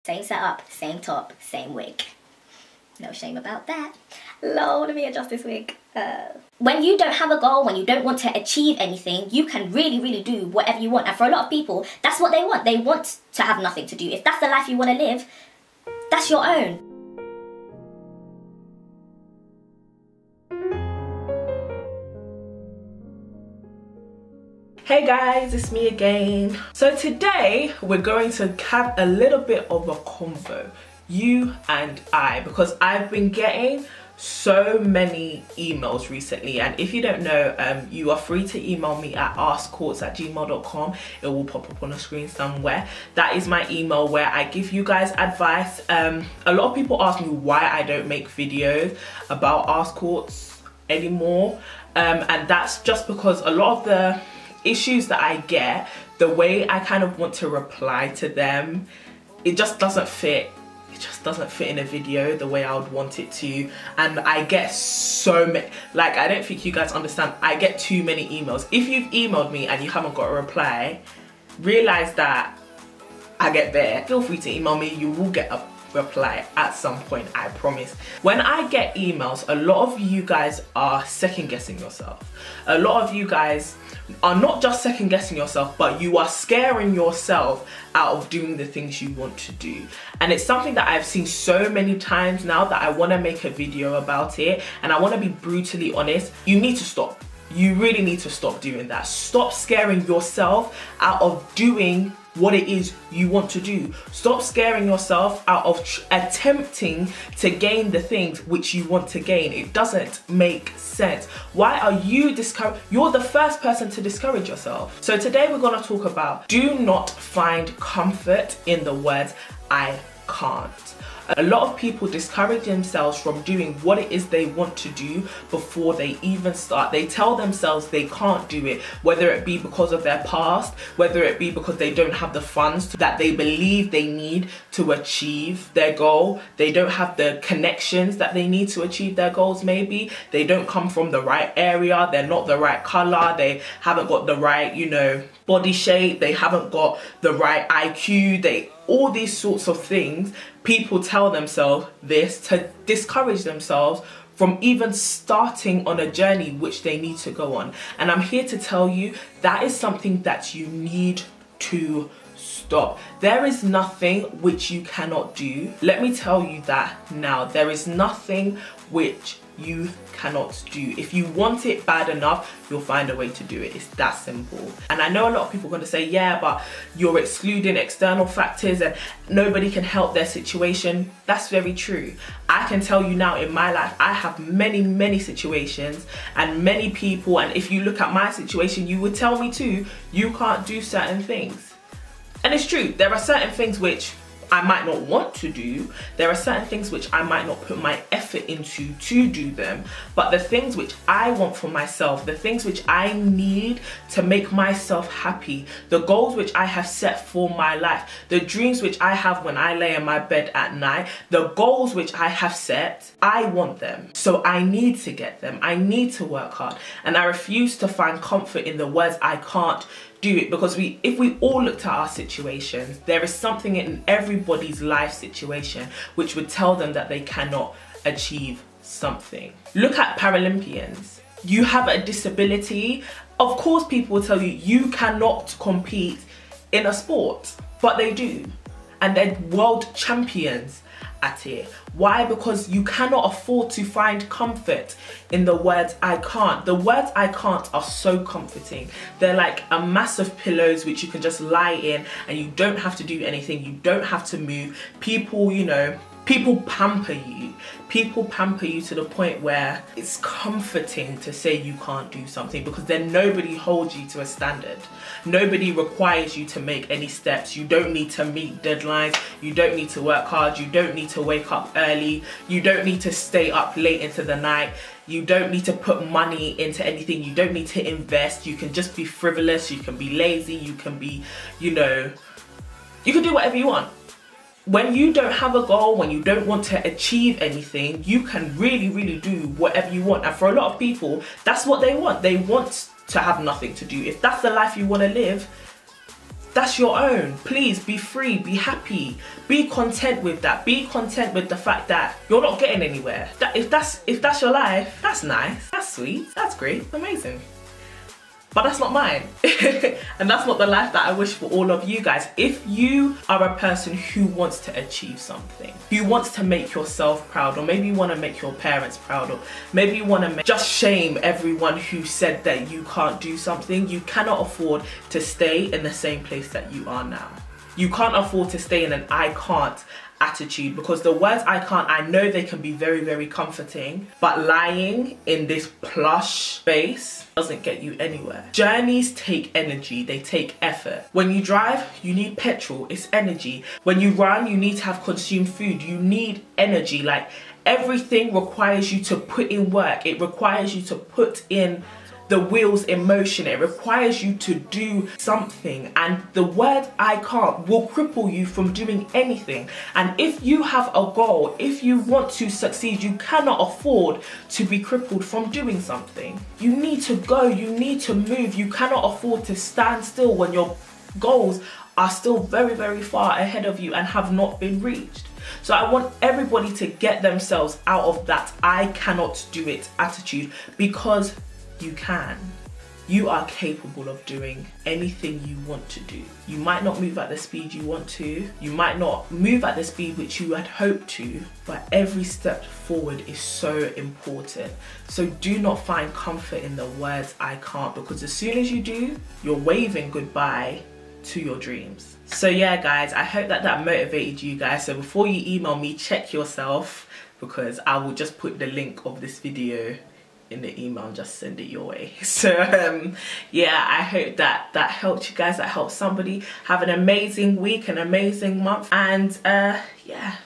Same setup, same top, same wig. No shame about that. Lol, let me adjust this wig. When you don't have a goal, when you don't want to achieve anything, you can really do whatever you want. And for a lot of people, that's what they want. They want to have nothing to do. If that's the life you want to live, that's your own. Hey guys, it's me again. So today we're going to have a little bit of a convo, you and I, because I've been getting so many emails recently, and if you don't know, you are free to email me at askcourts@gmail.com. It will pop up on the screen somewhere. That is my email where I give you guys advice. A lot of people ask me why I don't make videos about Ask Courts anymore, and that's just because a lot of the issues that I get, the way I kind of want to reply to them, it just doesn't fit. It just doesn't fit in a video the way I would want it to. And I get so many, like, I don't think you guys understand, I get too many emails. If you've emailed me and you haven't got a reply, realize that I get there. Feel free to email me, you will get a reply at some point, I promise. When I get emails, a lot of you guys are second guessing yourself. A lot of you guys are not just second guessing yourself, but you are scaring yourself out of doing the things you want to do. And it's something that I've seen so many times now that I want to make a video about it, and I want to be brutally honest. You need to stop. You really need to stop doing that. Stop scaring yourself out of doing what it is you want to do. Stop scaring yourself out of attempting to gain the things which you want to gain. It doesn't make sense. Why are you discouraged? You're the first person to discourage yourself. So today we're going to talk about, do not find comfort in the words I can't. A lot of people discourage themselves from doing what it is they want to do before they even start. They tell themselves they can't do it, whether it be because of their past, whether it be because they don't have the funds that they believe they need to achieve their goal. They don't have the connections that they need to achieve their goals maybe. They don't come from the right area, they're not the right color, they haven't got the right, you know, body shape, they haven't got the right IQ, all these sorts of things. People tell themselves this to discourage themselves from even starting on a journey which they need to go on. And I'm here to tell you that is something that you need to stop. There is nothing which you cannot do. Let me tell you that now. There is nothing which you cannot do. If you want it bad enough, you'll find a way to do it. It's that simple. And I know a lot of people are going to say, yeah, but you're excluding external factors and nobody can help their situation. That's very true. I can tell you now, in my life, I have many situations and many people, and if you look at my situation, you would tell me too, you can't do certain things. And it's true, there are certain things which I might not want to do. There are certain things which I might not put my effort into to do them. But the things which I want for myself, the things which I need to make myself happy, the goals which I have set for my life, the dreams which I have when I lay in my bed at night, the goals which I have set, I want them. So I need to get them. I need to work hard. And I refuse to find comfort in the words I can't do it, because if we all looked at our situations, there is something in everybody's life situation which would tell them that they cannot achieve something. Look at Paralympians. You have a disability, of course people will tell you you cannot compete in a sport, but they do, and they're world champions at it. Why? Because you cannot afford to find comfort in the words I can't. The words I can't are so comforting. They're like a mass of pillows which you can just lie in and you don't have to do anything, you don't have to move. People, you know, people pamper you. People pamper you to the point where it's comforting to say you can't do something, because then nobody holds you to a standard. Nobody requires you to make any steps. You don't need to meet deadlines. You don't need to work hard. You don't need to wake up early. You don't need to stay up late into the night. You don't need to put money into anything. You don't need to invest. You can just be frivolous. You can be lazy. You can be, you know, you can do whatever you want. When you don't have a goal, when you don't want to achieve anything, you can really do whatever you want. And for a lot of people, that's what they want. They want to have nothing to do. If that's the life you want to live, that's your own. Please be free, be happy, be content with that. Be content with the fact that you're not getting anywhere. If that's your life, that's nice, that's sweet, that's great, amazing. But that's not mine. And that's not the life that I wish for all of you guys. If you are a person who wants to achieve something, who wants to make yourself proud, or maybe you want to make your parents proud, or maybe you want to just shame everyone who said that you can't do something, you cannot afford to stay in the same place that you are now. You can't afford to stay in an I can't attitude, because the words I can't, I know they can be very, very comforting, but lying in this plush space doesn't get you anywhere. Journeys take energy, they take effort. When you drive, you need petrol, it's energy. When you run, you need to have consumed food, you need energy. Like, everything requires you to put in work. It requires you to put in the wheels in motion. It requires you to do something, and the word I can't will cripple you from doing anything. And if you have a goal, if you want to succeed, you cannot afford to be crippled from doing something. You need to go, you need to move. You cannot afford to stand still when your goals are still very, very far ahead of you and have not been reached. So I want everybody to get themselves out of that I cannot do it attitude, because you can. You are capable of doing anything you want to do. You might not move at the speed you want to. You might not move at the speed which you had hoped to, but every step forward is so important. So do not find comfort in the words I can't, because as soon as you do, you're waving goodbye to your dreams. So yeah guys, I hope that motivated you guys. So before you email me, check yourself, because I will just put the link of this video in the email and just send it your way. So yeah, I hope that helped you guys, that helped somebody. Have an amazing week, an amazing month, and yeah.